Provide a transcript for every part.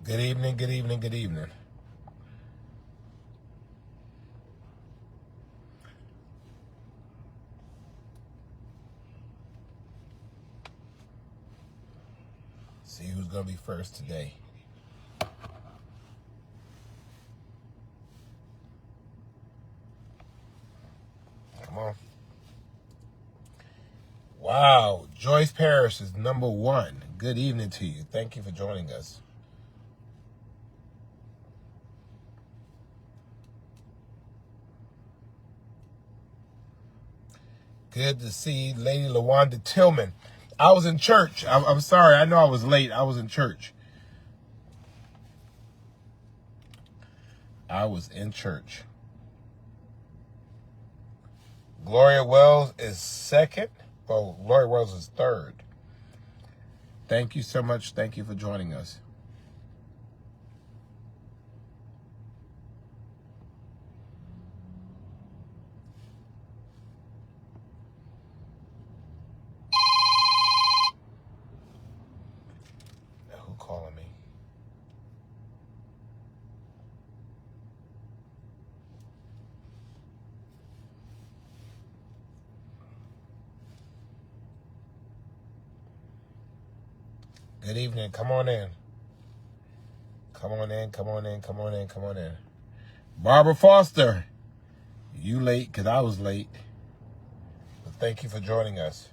Good evening, good evening, good evening. See who's going to be first today. Come on. Wow, Joyce Parrish is number one. Good evening to you. Thank you for joining us. Good to see Lady LaWanda Tillman. I was in church. I'm sorry. I know I was late. I was in church. I was in church. Gloria Wells is second. Well, Gloria Wells is third. Thank you so much. Thank you for joining us. Who calling me? Good evening. Come on in. Come on in. Come on in. Come on in. Come on in. Barbara Foster. You late because I was late. But thank you for joining us.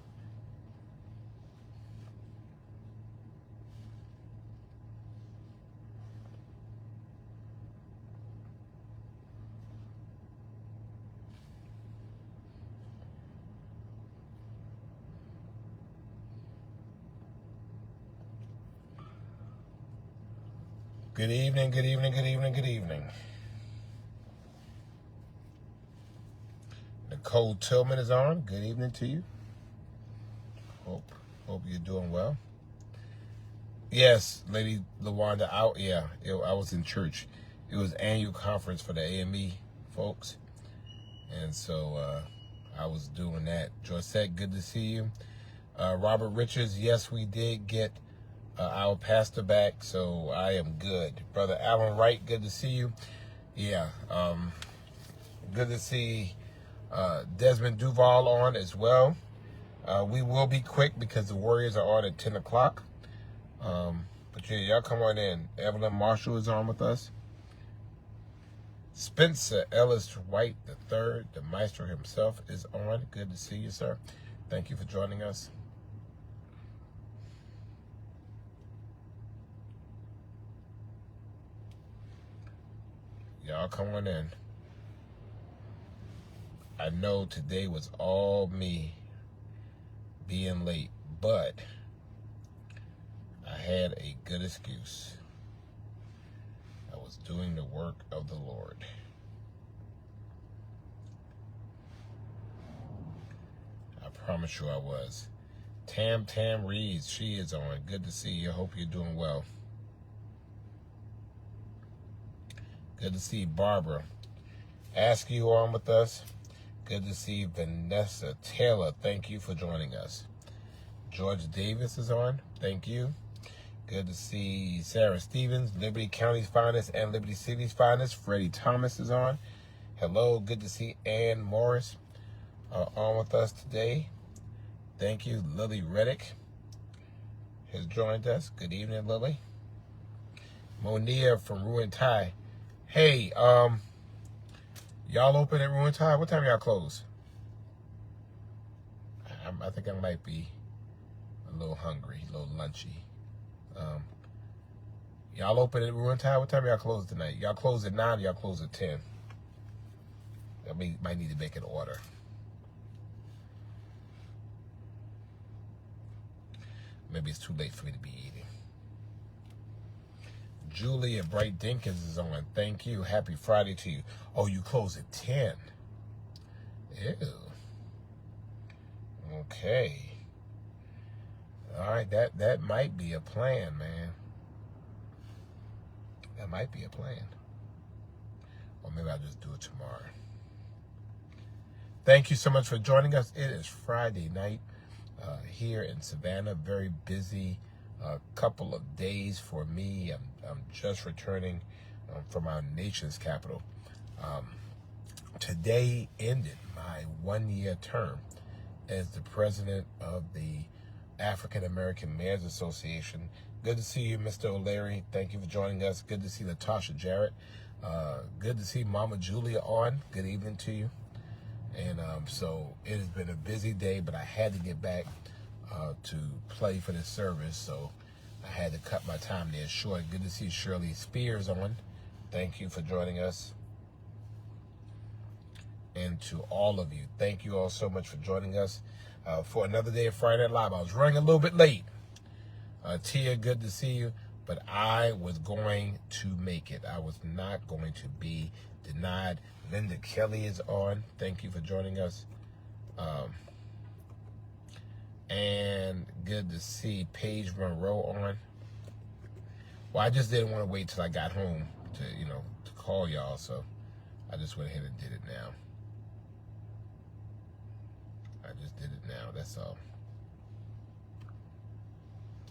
Good evening, good evening, good evening, good evening. Nicole Tillman is on. Good evening to you. Hope you're doing well. Yes, Lady LaWanda, I was in church. It was annual conference for the AME folks. And so I was doing that. Joycette, good to see you. Robert Richards, yes, we did get our pastor back, so I am good. Brother Alan Wright, good to see you. Yeah, good to see Desmond Duval on as well. We will be quick because the Warriors are on at 10 o'clock. But yeah, y'all come on in. Evelyn Marshall is on with us. Spencer Ellis White III, the maestro himself, is on. Good to see you, sir. Thank you for joining us. Y'all come on in. I know today was all me being late, but I had a good excuse. I was doing the work of the Lord. I promise you I was. Tam Reeves, she is on. Good to see you. Hope you're doing well. Good to see Barbara Askew on with us. Good to see Vanessa Taylor. Thank you for joining us. George Davis is on. Thank you. Good to see Sarah Stevens, Liberty County's finest and Liberty City's finest. Freddie Thomas is on. Hello. Good to see Ann Morris on with us today. Thank you. Lily Reddick has joined us. Good evening, Lily. Monia from Ruin Thai. Hey, y'all open at Ruin Thai? What time y'all close? I think I might be a little hungry, a little lunchy. Y'all open at Ruin Thai? What time y'all close tonight? Y'all close at 9 or y'all close at 10? I might need to make an order. Maybe it's too late for me to be eating. Julie at Bright Dinkins is on. Thank you. Happy Friday to you. Oh, you close at 10. Ew. Okay. All right, that might be a plan, man. That might be a plan. Or maybe I'll just do it tomorrow. Thank you so much for joining us. It is Friday night here in Savannah. Very busy a couple of days for me. I'm just returning from our nation's capital. Today ended my 1-year term as the president of the African American Mayors Association. Good to see you, Mr. O'Leary. Thank you for joining us. Good to see Latasha Jarrett. Good to see Mama Julia on. Good evening to you. And so it has been a busy day, but I had to get back to play for this service, so I had to cut my time there short. Good to see Shirley Spears on. Thank you for joining us. And to all of you, thank you all so much for joining us for another day of Friday Night Live. I was running a little bit late. Tia, good to see you, but I was going to make it. I was not going to be denied. Linda Kelly is on. Thank you for joining us. And good to see Paige Monroe on. Well, I just didn't want to wait till I got home to call y'all, so I just went ahead and did it now. I just did it now. That's all.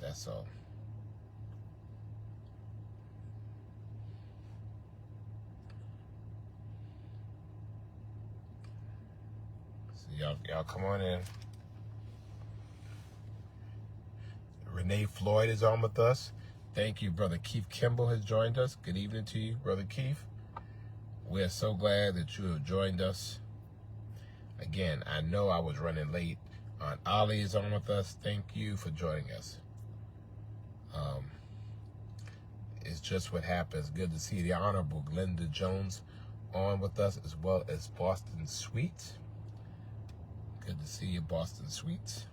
That's all. So y'all come on in. Renee Floyd is on with us. Thank you, Brother Keith Kimball has joined us. Good evening to you, Brother Keith. We're so glad that you have joined us. Again, I know I was running late. Aunt Ollie is on with us. Thank you for joining us. It's just what happens. Good to see the Honorable Glenda Jones on with us, as well as Boston Sweets. Good to see you, Boston Sweets.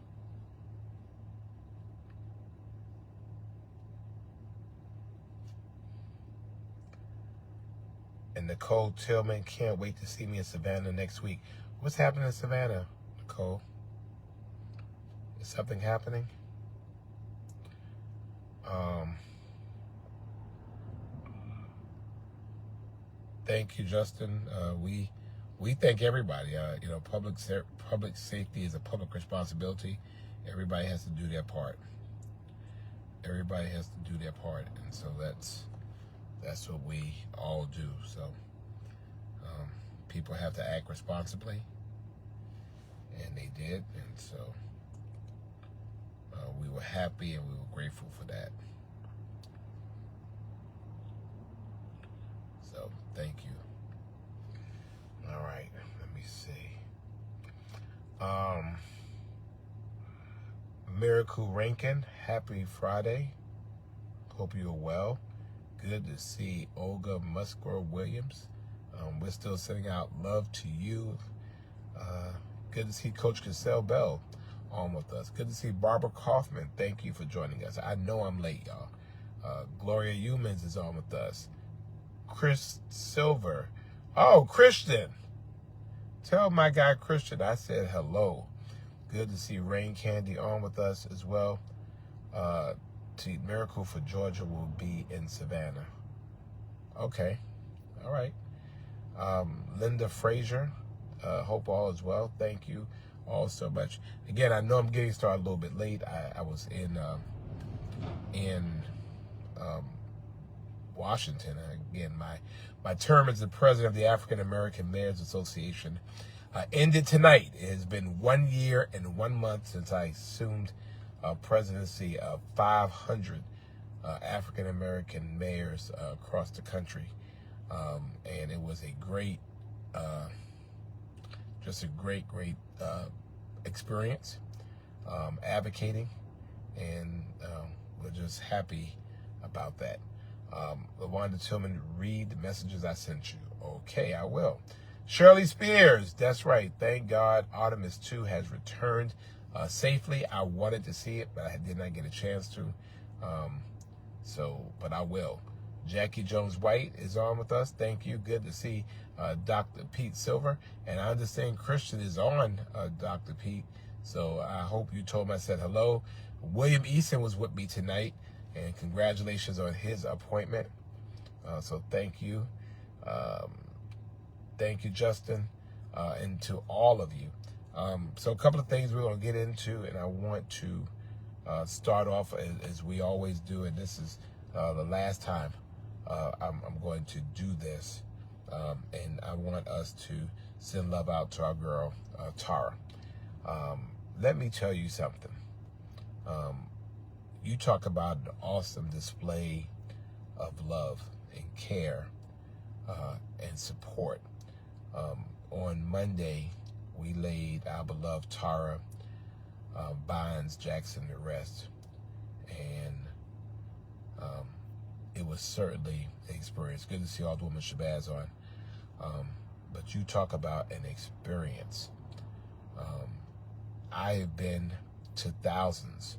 And Nicole Tillman, can't wait to see me in Savannah next week. What's happening in Savannah, Nicole? Is something happening? Thank you, Justin. We thank everybody. Public safety is a public responsibility. Everybody has to do their part. Everybody has to do their part, and so that's what we all do. So people have to act responsibly, and they did, and so we were happy and we were grateful for that. So thank you. All right, let me see. Miracle Rankin, happy Friday. Hope you're well. Good to see Olga Musgrove Williams. We're still sending out love to you. Good to see Coach Cassell Bell on with us. Good to see Barbara Kaufman. Thank you for joining us. I know I'm late, y'all. Gloria Humans is on with us. Chris Silver. Oh, Christian. Tell my guy Christian I said hello. Good to see Rain Candy on with us as well. Miracle for Georgia will be in Savannah. Okay. All right. Linda Frazier. Hope all is well. Thank you all so much. Again, I know I'm getting started a little bit late. I was in Washington. Again, my term as the president of the African American Mayors Association ended tonight. It has been 1 year and 1 month since I assumed presidency of 500 African American mayors across the country, and it was a great, just a great experience advocating, and we're just happy about that. LaWanda Tillman, read the messages I sent you. Okay, I will. Shirley Spears, that's right. Thank God Artemis 2 has returned safely. I wanted to see it, but I did not get a chance to. But I will. Jackie Jones-White is on with us. Thank you. Good to see Dr. Pete Silver. And I understand Christian is on, Dr. Pete. So I hope you told him I said hello. William Eason was with me tonight, and congratulations on his appointment. So thank you. Thank you, Justin, and to all of you. So a couple of things we're going to get into, and I want to start off as we always do, and this is the last time I'm going to do this, and I want us to send love out to our girl, Tara. Let me tell you something. You talk about an awesome display of love and care and support. On Monday, we laid our beloved Tara Bynes Jackson to rest, and it was certainly an experience. Good to see all the women Shabazz on. But you talk about an experience. I have been to thousands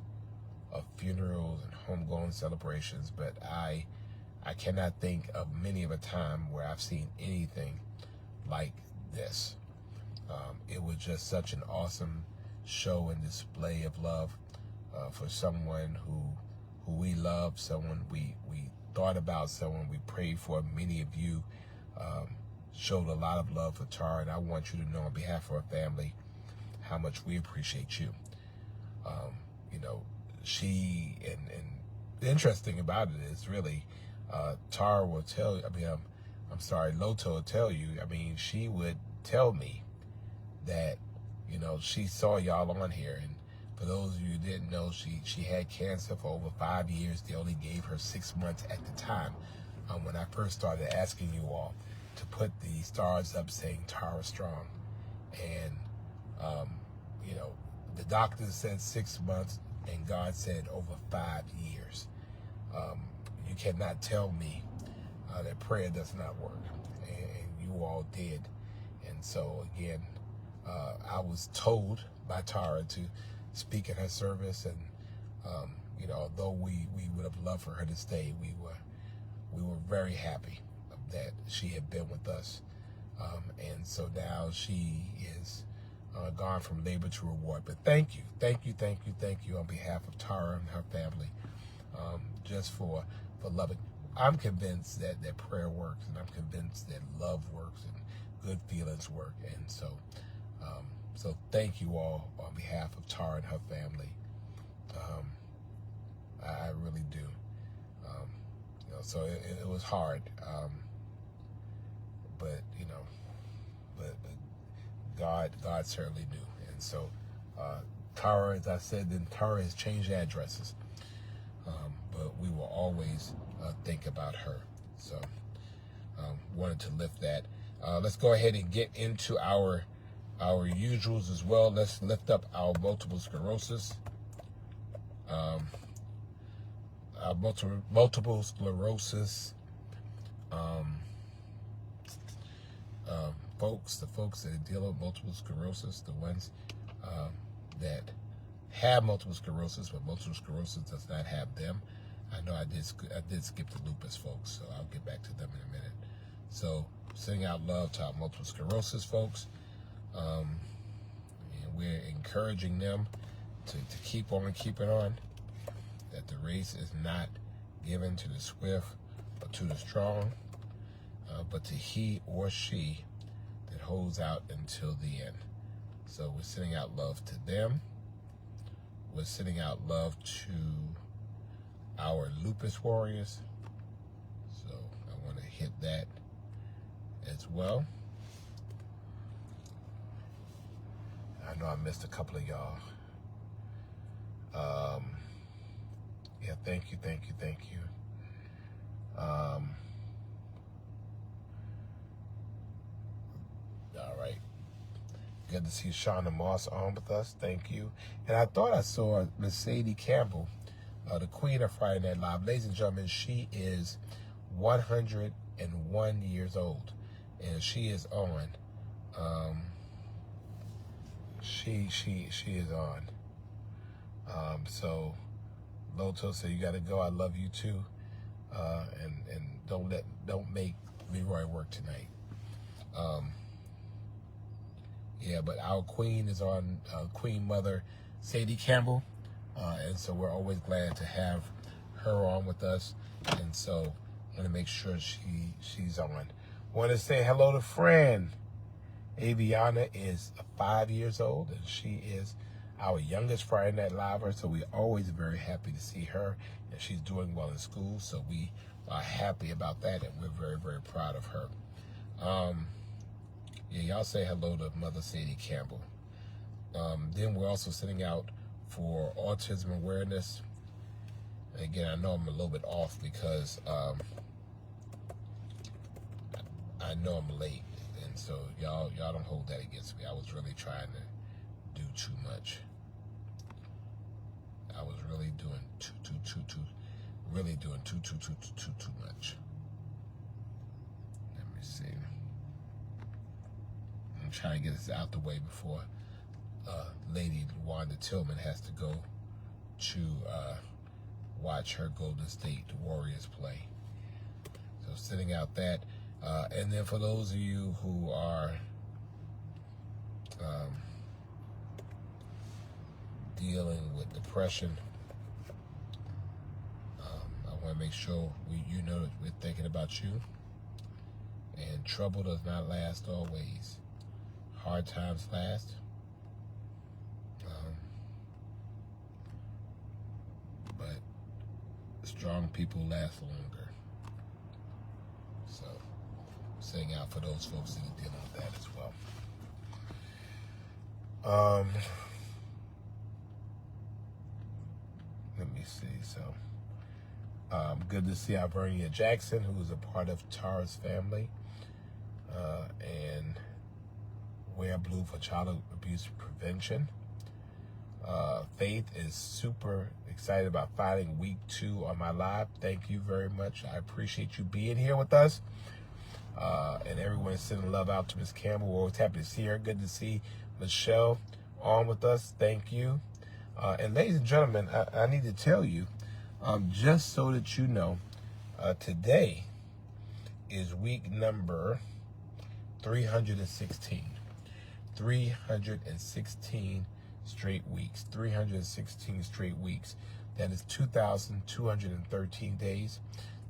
of funerals and homegoing celebrations, but I cannot think of many of a time where I've seen anything like this. It was just such an awesome show and display of love for someone who we love, someone we thought about, someone we prayed for. Many of you showed a lot of love for Tara, and I want you to know on behalf of our family how much we appreciate you. You know, she, and the interesting about it is really, Tara will tell you, I'm sorry, Loto will tell you, she would tell me that, you know, she saw y'all on here, and for those of you who didn't know, she had cancer for over 5 years. They only gave her 6 months at the time. When I first started asking you all to put the stars up saying Tara Strong, and you know, the doctor said 6 months, and God said over 5 years. You cannot tell me that prayer does not work, and you all did. And so again, I was told by Tara to speak in her service, and you know, although we would have loved for her to stay, we were very happy that she had been with us, and so now she is gone from labor to reward. But thank you on behalf of Tara and her family, just for loving. I'm convinced that prayer works, and I'm convinced that love works and good feelings work, and so thank you all on behalf of Tara and her family. I really do. You know, so it was hard, but you know, but God certainly knew, and so Tara, as I said, then Tara has changed addresses, but we will always think about her. So wanted to lift that. Let's go ahead and get into our usuals as well. Let's lift up our multiple sclerosis. Our multiple sclerosis folks, the folks that deal with multiple sclerosis, the ones that have multiple sclerosis, but multiple sclerosis does not have them. I know I did skip the lupus folks, so I'll get back to them in a minute. So sending out love to our multiple sclerosis folks. And we're encouraging them to keep on keeping on, that the race is not given to the swift or to the strong, but to he or she that holds out until the end. So we're sending out love to them. We're sending out love to our lupus warriors. So I want to hit that as well. I know I missed a couple of y'all. Yeah, thank you. All right. Good to see Shauna Moss on with us. Thank you. And I thought I saw Miss Sadie Campbell, the queen of Friday Night Live. Ladies and gentlemen, she is 101 years old, and she is on. She is on. So Loto said, you got to go. I love you too. And don't make Leroy work tonight. Yeah, but our queen is on, Queen Mother Sadie Campbell. And so we're always glad to have her on with us. And so I'm going to make sure she's on. Want to say hello to Fran. Aviana is 5 years old, and she is our youngest Friday Night Liver, so we're always very happy to see her, and she's doing well in school, so we are happy about that, and we're very, very proud of her. Yeah, y'all say hello to Mother Sadie Campbell. Then we're also sending out for autism awareness. Again, I know I'm a little bit off because I know I'm late, and so y'all don't hold that against me. I was really trying to do too much. I was really doing too much. Let me see. I'm trying to get this out the way before Lady Wanda Tillman has to go to watch her Golden State Warriors play. So sending out that. And then for those of you who are dealing with depression, I want to make sure you know that we're thinking about you. And trouble does not last always. Hard times last. But strong people last longer. So, sitting out for those folks that are dealing with that as well. Let me see. So, good to see Alvernia Jackson, who is a part of Tara's family, and Wear Blue for Child Abuse Prevention. Faith is super excited about finding week 2 on my live. Thank you very much. I appreciate you being here with us. And everyone is sending love out to Miss Campbell. We're always happy to see her. Good to see Michelle on with us. Thank you. And ladies and gentlemen, I need to tell you, just so that you know, today is week number 316. 316 straight weeks. 316 straight weeks. That is 2,213 days.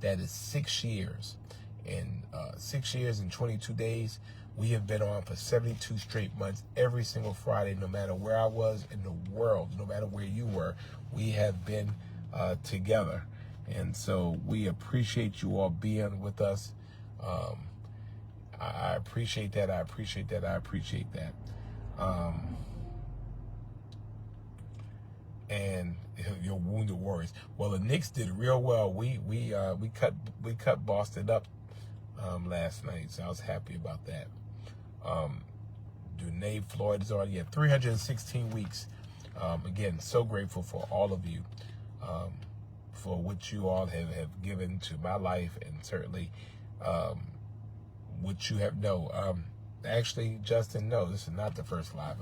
That is 6 years. In 6 years and 22 days, we have been on for 72 straight months. Every single Friday, no matter where I was in the world, no matter where you were, we have been together. And so we appreciate you all being with us. I appreciate that. I appreciate that. I appreciate that. And your Wounded Warriors. Well, the Knicks did real well. We cut Boston up last night, so I was happy about that. Danae Floyd is already at 316 weeks. Again, so grateful for all of you, for what you all have given to my life, and certainly what you have. Actually, Justin, no, this is not the first live.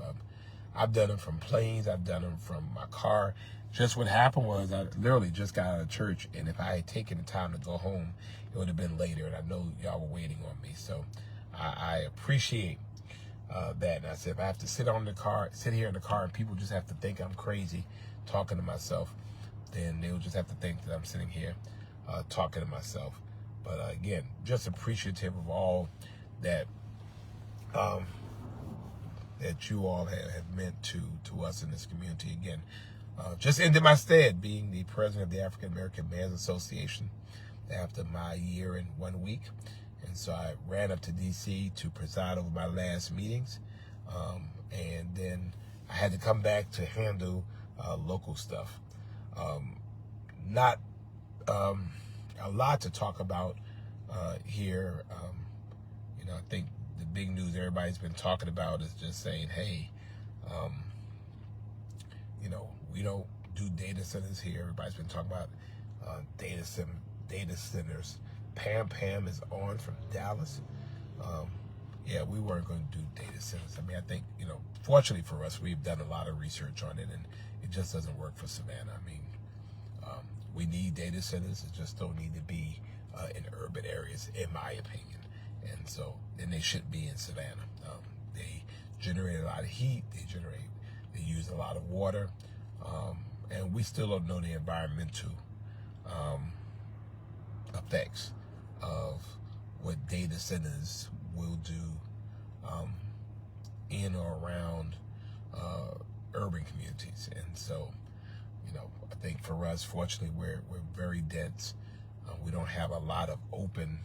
I've done them from planes. I've done them from my car. Just what happened was I literally just got out of church, and if I had taken the time to go home, it would have been later, and I know y'all were waiting on me. So I appreciate that. And I said, if I have to sit here in the car, and people just have to think I'm crazy talking to myself, then they'll just have to think that I'm sitting here talking to myself. But again, just appreciative of all that that you all have meant to us in this community. Again, just ended my stead being the president of the African American Mayors Association after my year and 1 week. And so I ran up to D.C. to preside over my last meetings. And then I had to come back to handle local stuff. Not a lot to talk about here. I think the big news everybody's been talking about is just saying, hey, we don't do data centers here. Everybody's been talking about data centers. Pam is on from Dallas. Yeah, we weren't going to do data centers. I mean, I think, fortunately for us, we've done a lot of research on it, and it just doesn't work for Savannah. I mean, we need data centers. It just don't need to be in urban areas, in my opinion. And so, then they shouldn't be in Savannah. They generate a lot of heat. They use a lot of water. And we still don't know the environmental effects of what data centers will do in or around urban communities. And so, you know, I think for us, fortunately, we're very dense. We don't have a lot of open,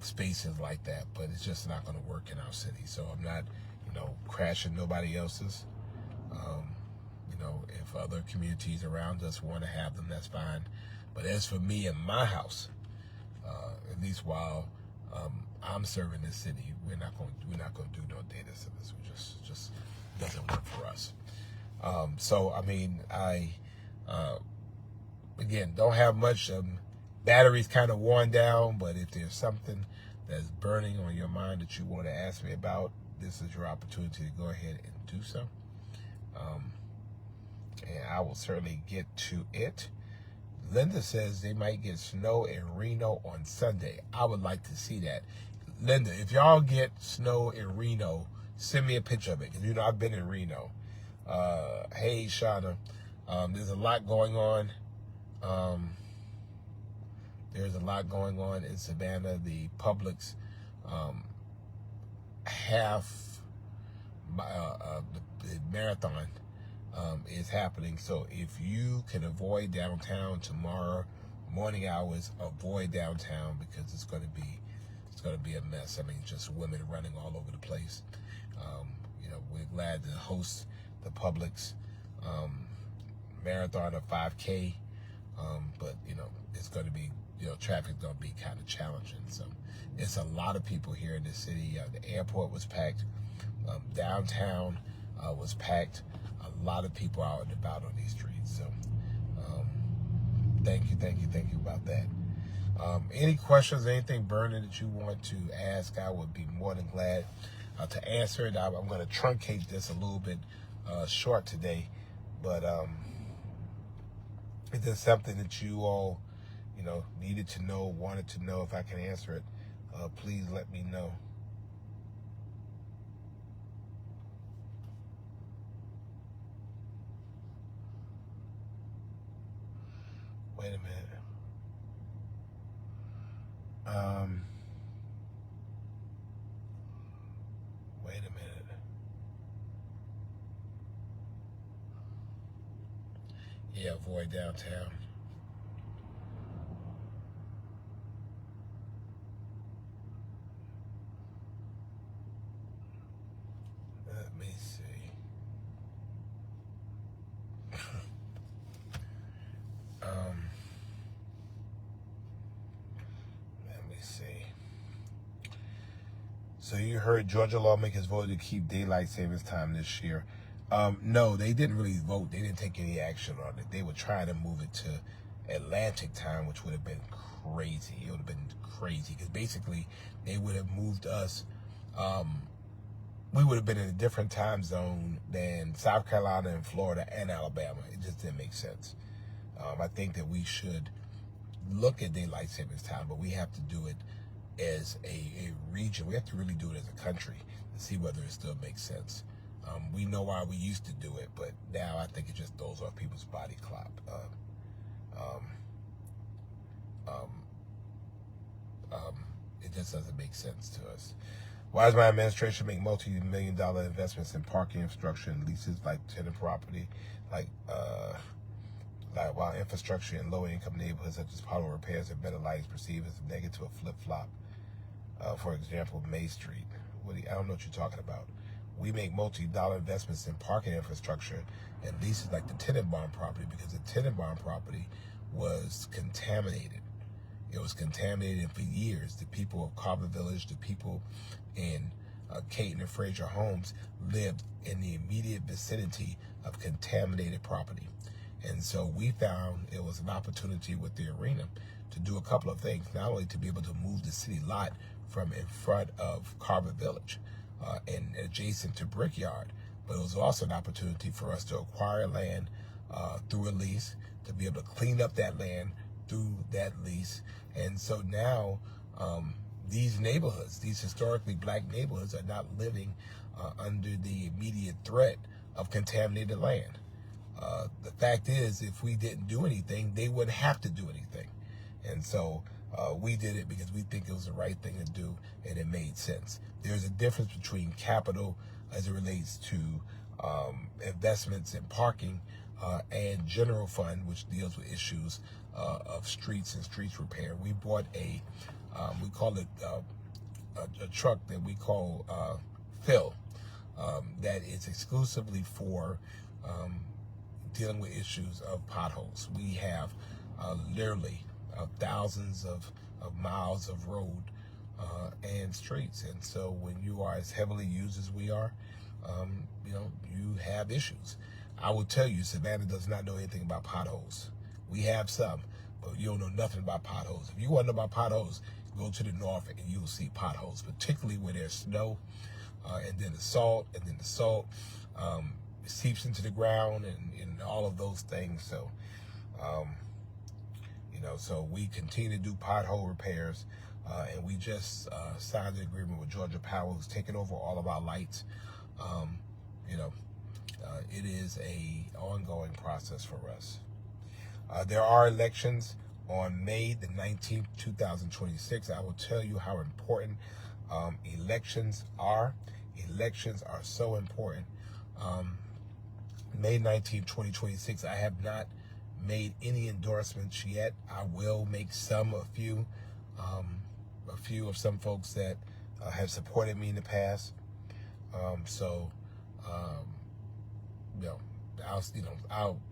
spaces like that, but it's just not going to work in our city. So I'm not, you know, crashing nobody else's. You know, if other communities around us want to have them, that's fine. But as for me and my house, at least while I'm serving this city, we're not going to do no data centers. We just doesn't work for us. So I mean, I again don't have much. Battery's kind of worn down, but if there's something that's burning on your mind that you want to ask me about, this is your opportunity to go ahead and do so. And I will certainly get to it. Linda says they might get snow in Reno on Sunday. I would like to see that. Linda, if y'all get snow in Reno, send me a picture of it. Because, you know, I've been in Reno. Hey, Shauna. There's a lot going on. There's a lot going on in Savannah. The Publix the marathon is happening. So if you can avoid downtown tomorrow morning hours, avoid downtown, because it's going to be a mess. I mean, just women running all over the place. You know, we're glad to host the Publix marathon of 5K, but you know, it's going to be, you know, traffic's going to be kind of challenging. So it's a lot of people here in the city. The airport was packed. Downtown was packed. A lot of people out and about on these streets. So thank you about that. Any questions, anything burning that you want to ask, I would be more than glad to answer it. I'm going to truncate this a little bit short today, but if there's something that you all, you know, needed to know, wanted to know, if I can answer it, please let me know. Wait a minute. Wait a minute. Yeah, avoid downtown. Let me see. Let me see. So you heard Georgia lawmakers voted to keep daylight savings time this year. No, they didn't really vote. They didn't take any action on it. They were trying to move it to Atlantic time, which would have been crazy. It would have been crazy because basically they would have moved us. We would have been in a different time zone than South Carolina and Florida and Alabama. It just didn't make sense. I think that we should look at daylight savings time, but we have to do it as a region. We have to really do it as a country to see whether it still makes sense. We know why we used to do it, but now I think it just throws off people's body clock. It just doesn't make sense to us. Why does my administration make multi-million-dollar investments in parking infrastructure and leases like tenant property, like while infrastructure in low-income neighborhoods such as pothole repairs and better lights perceived as a negative flip-flop? For example, May Street. I don't know what you're talking about. We make multi-dollar investments in parking infrastructure and leases like the Tenenbaum property because the Tenenbaum property was contaminated. It was contaminated for years. The people of Carver Village, the people in Caton and Fraser Homes lived in the immediate vicinity of contaminated property. And so we found it was an opportunity with the arena to do a couple of things, not only to be able to move the city lot from in front of Carver Village and adjacent to Brickyard, but it was also an opportunity for us to acquire land through a lease, to be able to clean up that land through that lease. And so now these neighborhoods, these historically black neighborhoods, are not living under the immediate threat of contaminated land. The fact is, if we didn't do anything, they wouldn't have to do anything. And so We did it because we think it was the right thing to do and it made sense. There's a difference between capital as it relates to investments in parking and general fund, which deals with issues of streets and streets repair. We bought we call it a truck that we call Phil, that is exclusively for dealing with issues of potholes. We have literally thousands of miles of road and streets, and so when you are as heavily used as we are, you have issues. I will tell you, Savannah does not know anything about potholes. We have some, but you don't know nothing about potholes. If you want to know about potholes, go to the north and you'll see potholes, particularly where there's snow, and then the salt, seeps into the ground, and all of those things. So, so we continue to do pothole repairs, and we just signed an agreement with Georgia Power, who's taking over all of our lights. It is a ongoing process for us. There are elections on May the 19th, 2026. I will tell you how important elections are. Elections are so important. May 19th, 2026, I have not made any endorsements yet. I will make a few of some folks that have supported me in the past.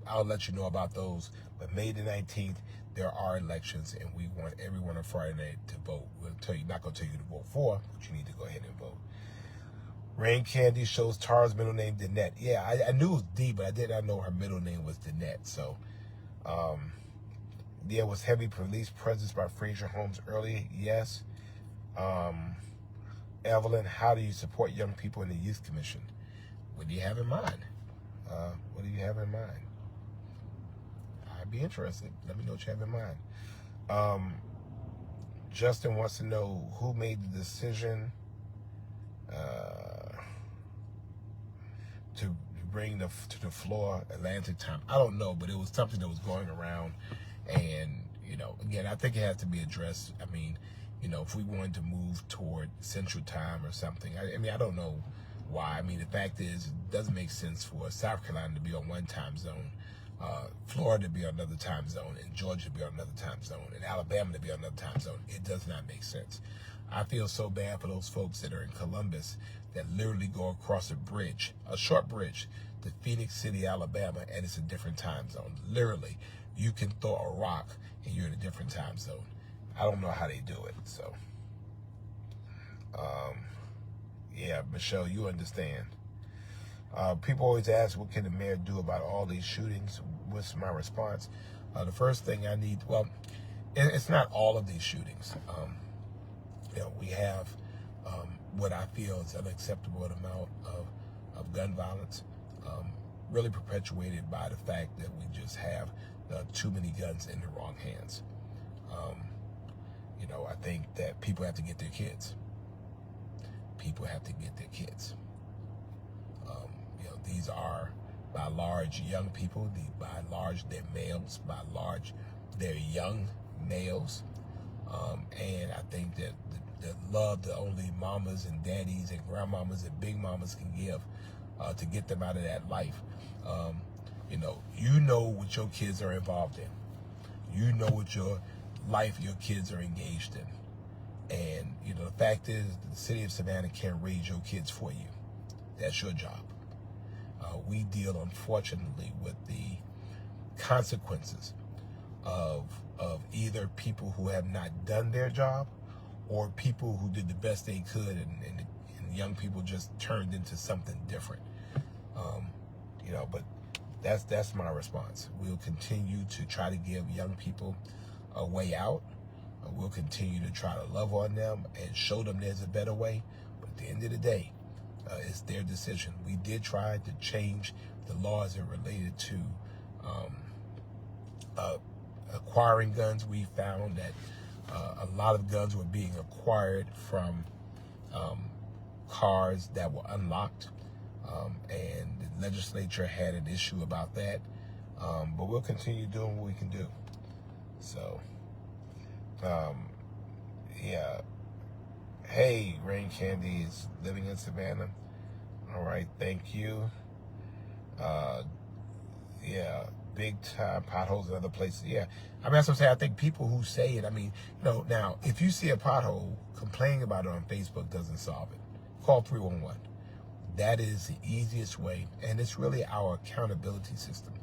I'll let you know about those. But May the 19th, there are elections, and we want everyone on Friday night to vote. Not going to tell you to vote for, but you need to go ahead and vote. Rain Candy shows Tara's middle name Danette. Yeah, I knew it was D, but I did not know her middle name was Danette. So, there was heavy police presence by Fraser Holmes early. Yes. Evelyn, how do you support young people in the Youth Commission? What do you have in mind? What do you have in mind? I'd be interested. Let me know what you have in mind. Justin wants to know who made the decision to bring to the floor Atlantic Time. I don't know, but it was something that was going around, and again, I think it has to be addressed. I mean, if we wanted to move toward Central Time or something, I don't know why. I mean, the fact is, it doesn't make sense for South Carolina to be on one time zone, Florida to be on another time zone, and Georgia to be on another time zone, and Alabama to be on another time zone. It does not make sense. I feel so bad for those folks that are in Columbus that literally go across a short bridge to Phoenix City, Alabama, and it's a different time zone. Literally, you can throw a rock and you're in a different time zone. I don't know how they do it. So, yeah, Michelle, you understand. People always ask, what can the mayor do about all these shootings? What's my response? The first thing I need, it's not all of these shootings. We have what I feel is an unacceptable amount of gun violence, really perpetuated by the fact that we just have too many guns in the wrong hands. I think that people have to get their kids. People have to get their kids. These are, by large, young people. By large, they're males. By large, they're young males. And I think that the love that only mamas and daddies and grandmamas and big mamas can give to get them out of that life. You know what your kids are involved in. You know what your life your kids are engaged in. And, the fact is, the city of Savannah can't raise your kids for you. That's your job. We deal, unfortunately, with the consequences of either people who have not done their job or people who did the best they could and young people just turned into something different. But that's my response. We'll continue to try to give young people a way out. We'll continue to try to love on them and show them there's a better way. But at the end of the day, it's their decision. We did try to change the laws that related to acquiring guns. We found that a lot of guns were being acquired from cars that were unlocked, and the legislature had an issue about that. But we'll continue doing what we can do. So, Yeah. Hey, Rain Candy is living in Savannah. All right, thank you. Uh, yeah, big time potholes in other places. Yeah, I mean, that's what I'm saying. I think people who say it, I mean, now, if you see a pothole, complaining about it on Facebook doesn't solve it. Call 311. That is the easiest way, and it's really our accountability system.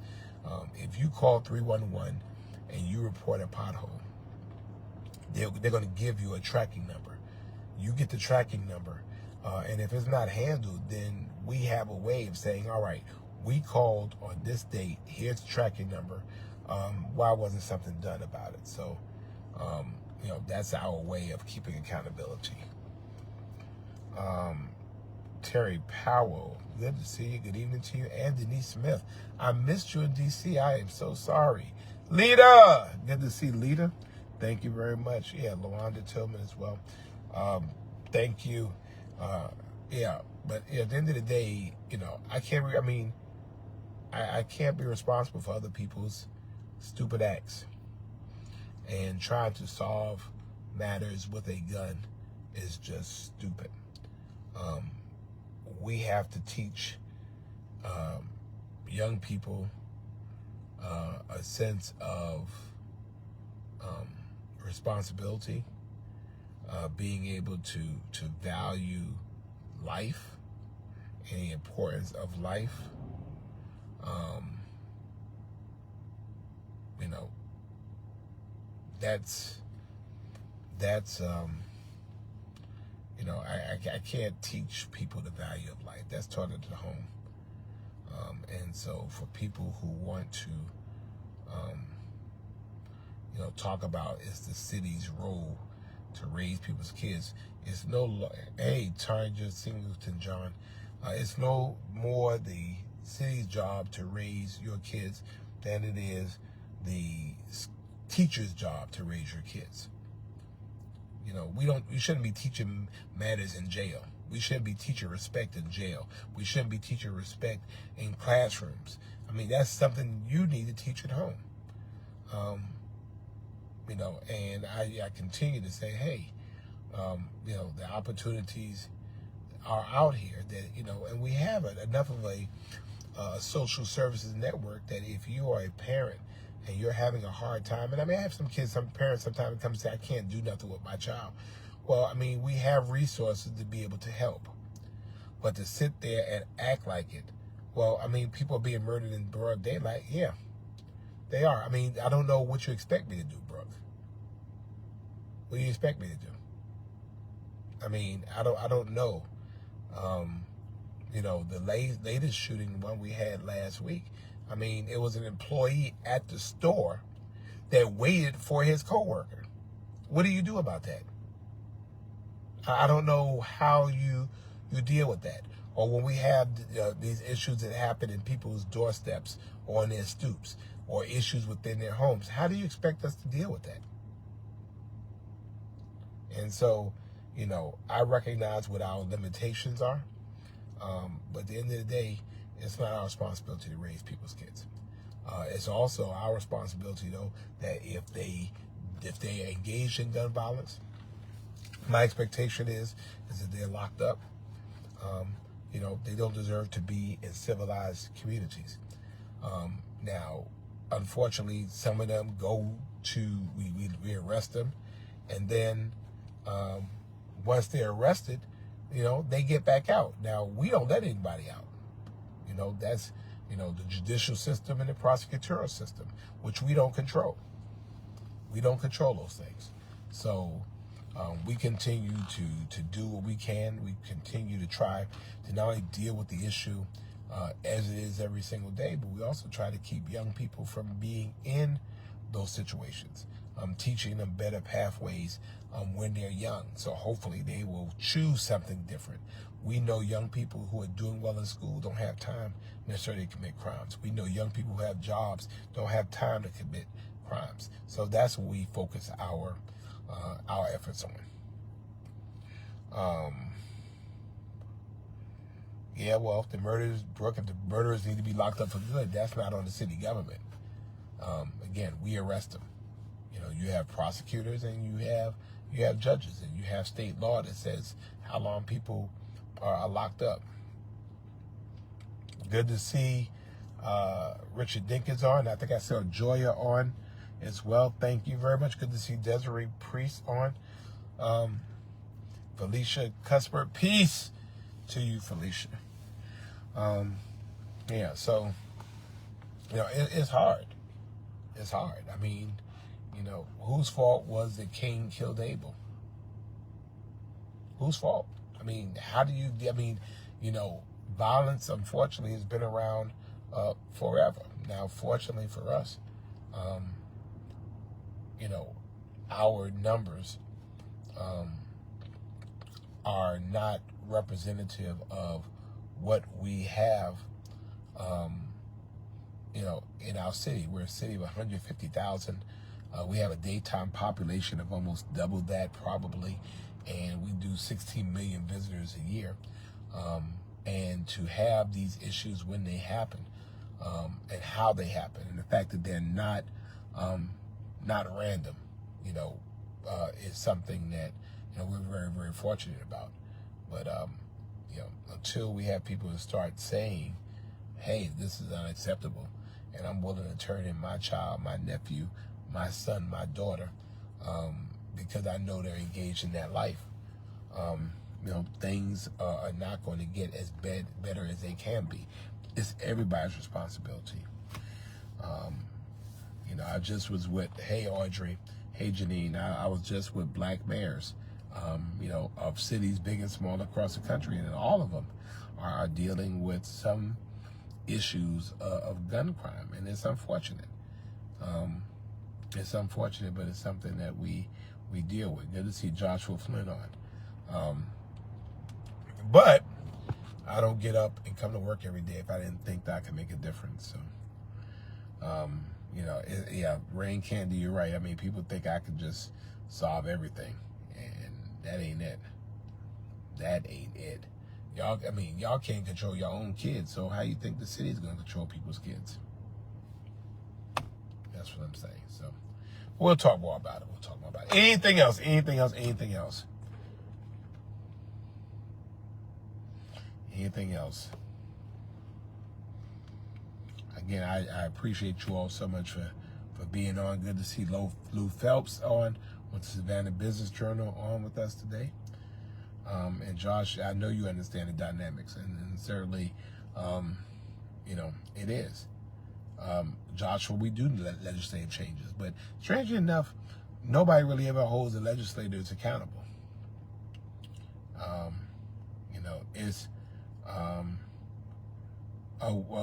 If you call 311 and you report a pothole, they're going to give you a tracking number. You get the tracking number, and if it's not handled, then we have a way of saying, all right, we called on this date, here's the tracking number. Why wasn't something done about it? So, that's our way of keeping accountability. Terry Powell, good to see you. Good evening to you. And Denise Smith, I missed you in D.C. I am so sorry. Lita, good to see Lita. Thank you very much. Yeah, Lawanda Tillman as well. Thank you. Yeah, but at the end of the day, I can't. I can't be responsible for other people's stupid acts. And trying to solve matters with a gun is just stupid. We have to teach young people a sense of responsibility, being able to value life and the importance of life. That's I can't teach people the value of life. That's taught at the home. And so for people who want to, talk about is the city's role to raise people's kids, it's hey, Tanja Singleton John, it's no more the city's job to raise your kids than it is the teacher's job to raise your kids. We shouldn't be teaching manners in jail. We shouldn't be teaching respect in jail. We shouldn't be teaching respect in classrooms. I mean, that's something you need to teach at home. And I continue to say, hey, the opportunities are out here that, and we have enough of a social services network that if you are a parent and you're having a hard time, and I have some parents sometimes come and say, I can't do nothing with my child. Well, we have resources to be able to help. But to sit there and act like it, well, people are being murdered in broad daylight. Yeah, they are. I don't know what you expect me to do, Brooke. What do you expect me to do? I don't know. The latest shooting, one we had last week, it was an employee at the store that waited for his coworker. What do you do about that? I don't know how you deal with that. Or when we have these issues that happen in people's doorsteps or on their stoops, or issues within their homes, how do you expect us to deal with that? And so, I recognize what our limitations are, but at the end of the day, it's not our responsibility to raise people's kids. It's also our responsibility, though, that if they are engaged in gun violence, my expectation is that they're locked up. They don't deserve to be in civilized communities. Now, unfortunately, some of them we arrest them, and then once they're arrested, they get back out. Now, we don't let anybody out. That's, the judicial system and the prosecutorial system, which we don't control. We don't control those things. So we continue to do what we can. We continue to try to not only deal with the issue as it is every single day, but we also try to keep young people from being in those situations, teaching them better pathways when they're young. So hopefully they will choose something different. We know young people who are doing well in school don't have time necessarily to commit crimes. We know young people who have jobs don't have time to commit crimes. So that's what we focus our efforts on. Yeah, well, if the murderers need to be locked up for good, that's not on the city government. Again, we arrest them. You have prosecutors and you have You have judges, and you have state law that says how long people are locked up. Good to see Richard Dinkins on. I think I saw Joya on as well. Thank you very much. Good to see Desiree Priest on. Felicia Cuthbert, peace to you, Felicia. Yeah, so, it's hard. It's hard. I mean, whose fault was that Cain killed Abel? Whose fault? I mean, violence, unfortunately, has been around forever. Now, fortunately for us, our numbers are not representative of what we have, in our city. We're a city of 150,000. We have a daytime population of almost double that probably, and we do 16 million visitors a year. And to have these issues when they happen, and how they happen, and the fact that they're not random, is something that we're very, very fortunate about. But until we have people to start saying, "Hey, this is unacceptable," and I'm willing to turn in my child, my nephew, my son, my daughter, because I know they're engaged in that life, things are not going to get as better as they can be. It's everybody's responsibility. I just was with, hey Audrey, hey Janine, I was just with black mayors, of cities big and small across the country, and all of them are dealing with some issues of gun crime, and it's unfortunate. It's unfortunate, but it's something that we deal with. Good to see Joshua Flynn on. But I don't get up and come to work every day if I didn't think that I could make a difference. So, Rain Candy, you're right. I mean, people think I could just solve everything, and that ain't it. That ain't it. Y'all can't control your own kids, so how you think the city's going to control people's kids? That's what I'm saying. So we'll talk more about it. Anything else? Anything else? Again, I appreciate you all so much for being on. Good to see Lou Phelps on with the Savannah Business Journal on with us today. And Josh, I know you understand the dynamics, and certainly, it is. Joshua, we do legislative changes, but strangely enough, nobody really ever holds the legislators accountable.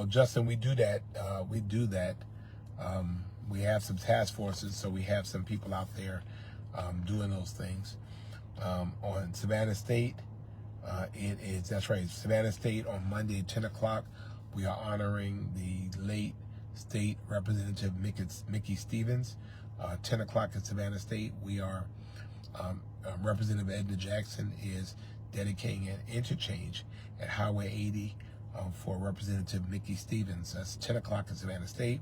Justin, we do that. We have some task forces, so we have some people out there doing those things. On Savannah State, that's right, Savannah State on Monday at 10 o'clock, we are honoring the late State Representative Mickey Stevens. 10 o'clock at Savannah State, we are, Representative Edna Jackson is dedicating an interchange at Highway 80 for Representative Mickey Stevens. That's 10 o'clock at Savannah State.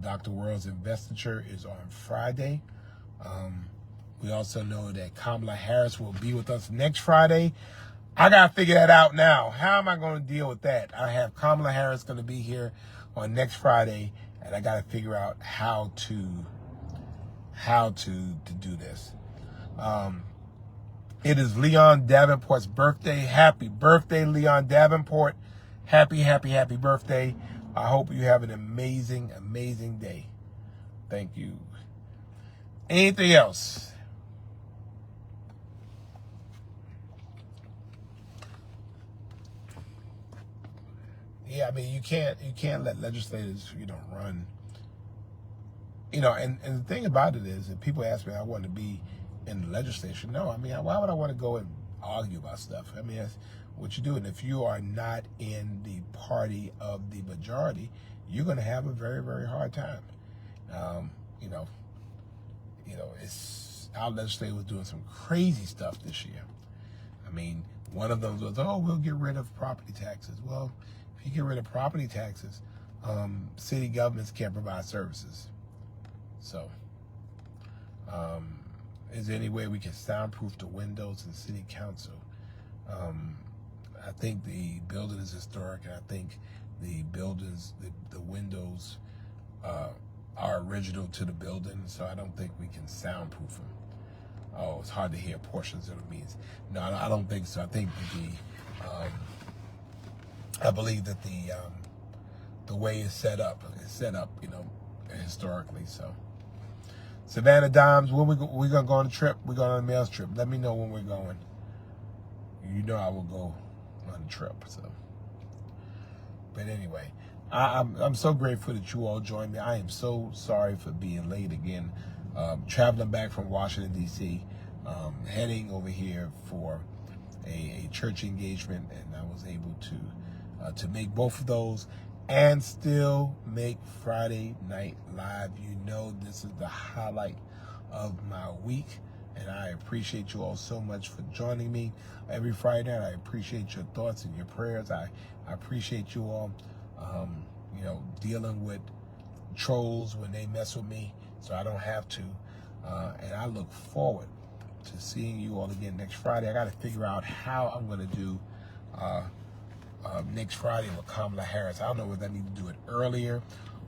Dr. World's investiture is on Friday. We also know that Kamala Harris will be with us next Friday. I got to figure that out now. How am I going to deal with that? I have Kamala Harris going to be here on next Friday, and I got to figure out how to do this. It is Leon Davenport's birthday. Happy birthday, Leon Davenport. Happy birthday. I hope you have an amazing, amazing day. Thank you. Anything else? Yeah, I mean, you can't let legislators, run. And the thing about it is, if people ask me, I want to be in the legislature. No, I mean, why would I want to go and argue about stuff? I mean, that's what you do. And if you are not in the party of the majority, you're going to have a very, very hard time. It's our legislature was doing some crazy stuff this year. I mean, one of them was, we'll get rid of property taxes. Well, if you get rid of property taxes, city governments can't provide services. So, is there any way we can soundproof the windows in city council? I think the building is historic, and I think the buildings, the windows are original to the building, so I don't think we can soundproof them. Oh, it's hard to hear portions of the means. No, I don't think so. I think I believe that the way it's set up, you know, historically. So, Savannah Dimes, when we're gonna go on a trip? We're going on a male's trip. Let me know when we're going. You know I will go on a trip. So, but anyway, I'm so grateful that you all joined me. I am so sorry for being late again. Traveling back from Washington D.C., heading over here for a church engagement, and I was able to make both of those and still make Friday Night Live. You know, this is the highlight of my week, and I appreciate you all so much for joining me every Friday night. I appreciate your thoughts and your prayers. I appreciate you all, you know, dealing with trolls when they mess with me, so I don't have to. And I look forward to seeing you all again next Friday. I got to figure out how I'm going to do next Friday with Kamala Harris. I don't know whether I need to do it earlier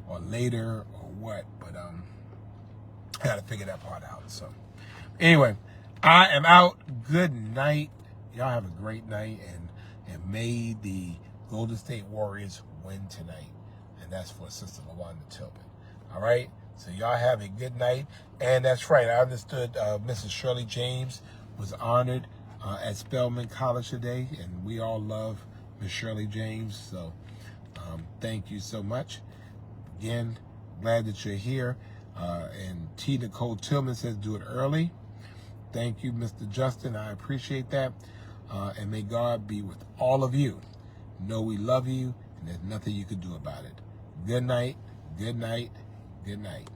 or later or what, but I got to figure that part out. So anyway, I am out. Good night. Y'all have a great night, and may the Golden State Warriors win tonight. And that's for Sister LaWanda Tillman. All right? So y'all have a good night. And that's right, I understood Mrs. Shirley James was honored at Spelman College today, and we all love Miss Shirley James. So thank you so much. Again, glad that you're here. And T. Nicole Tillman says do it early. Thank you, Mr. Justin. I appreciate that. And may God be with all of you. Know we love you, and there's nothing you can do about it. Good night, good night, good night.